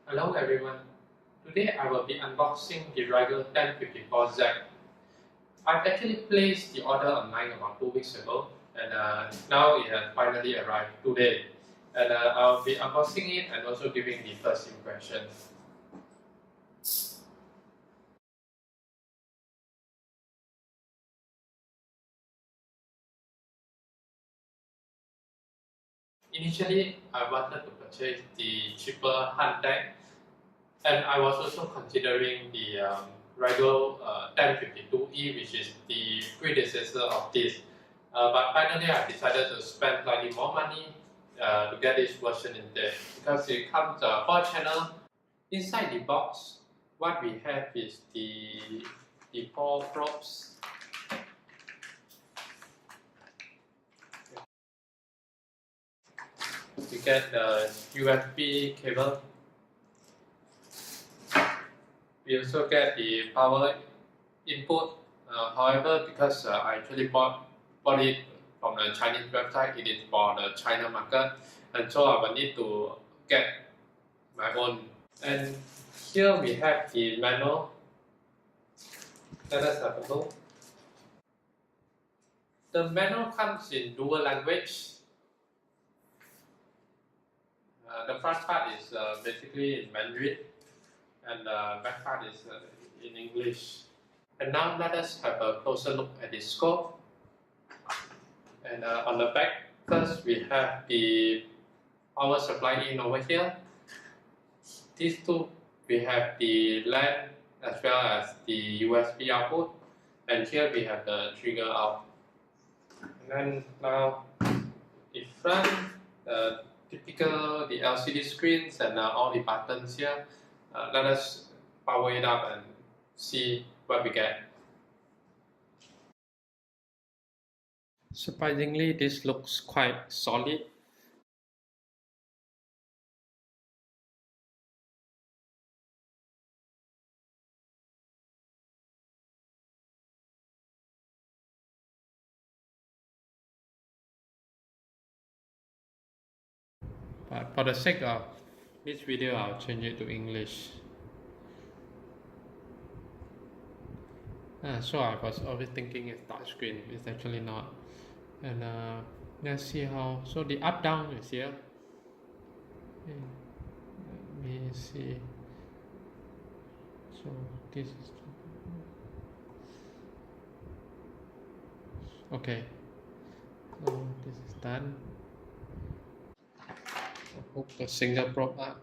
Hello everyone. Today I will be unboxing the Rigol 1054Z. I've actually placed the order online about 2 weeks ago and now it has finally arrived today. And I'll be unboxing it and also giving the first impression. Initially, I wanted to purchase the cheaper handbag and I was also considering the Rigol 1052E, which is the predecessor of this. But finally, I decided to spend slightly more money to get this version instead because it comes 4 channel. Inside the box, what we have is the 4 probes. We get the USB cable. We also get the power input. However, because I actually bought it from the Chinese website, it is for the China market, and so I will need to get my own. And here we have the manual. Let us have a look. The manual comes in dual language. The front part is basically in Mandarin, and the back part is in English. And now let us have a closer look at the scope. And on the back, first we have the power supply in over here. These two, we have the LAN as well as the USB output, and here we have the trigger out. And then now the front, typical the LCD screens and all the buttons here. Let us power it up and see what we get. Surprisingly, this looks quite solid. But for the sake of this video, I'll change it to English. So I was always thinking it's touchscreen. It's actually not. And let's see how. So the up down is here. Let me see. So this is okay. So this is done. Hook the single probe up.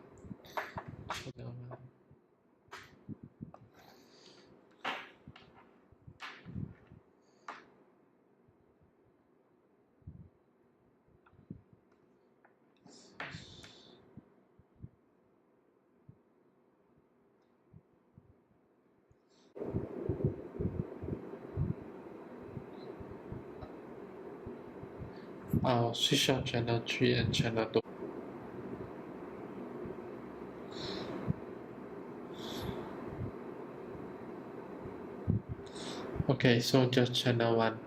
I'll switch on channel 3 and channel 2. Okay, so just channel 1.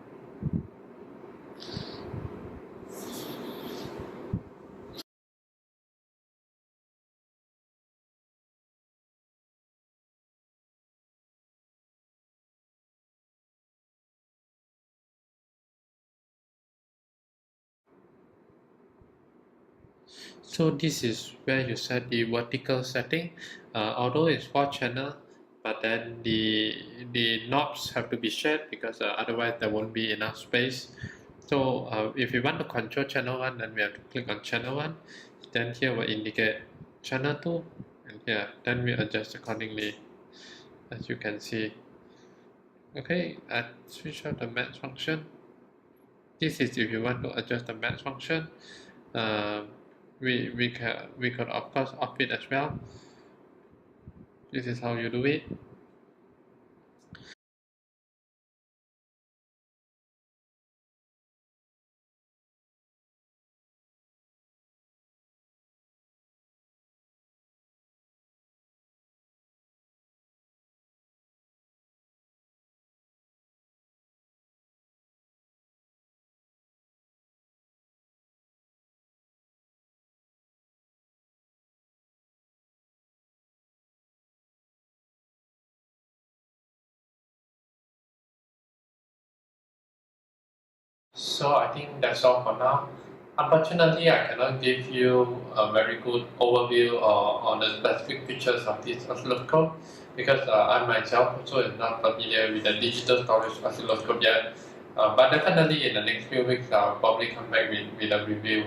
So this is where you set the vertical setting. Although it's 4 channel, but then the knobs have to be shared because otherwise there won't be enough space. So if we want to control channel 1, then we have to click on channel 1. Then here will indicate channel 2, and here then we adjust accordingly, as you can see. Okay, I switch off the match function. This is if you want to adjust the match function. We could of course off it as well. This is how you do it. So I think that's all for now. Unfortunately, I cannot give you a very good overview on the specific features of this oscilloscope because I myself also am not familiar with the digital storage oscilloscope yet. But definitely in the next few weeks, I'll probably come back with a review.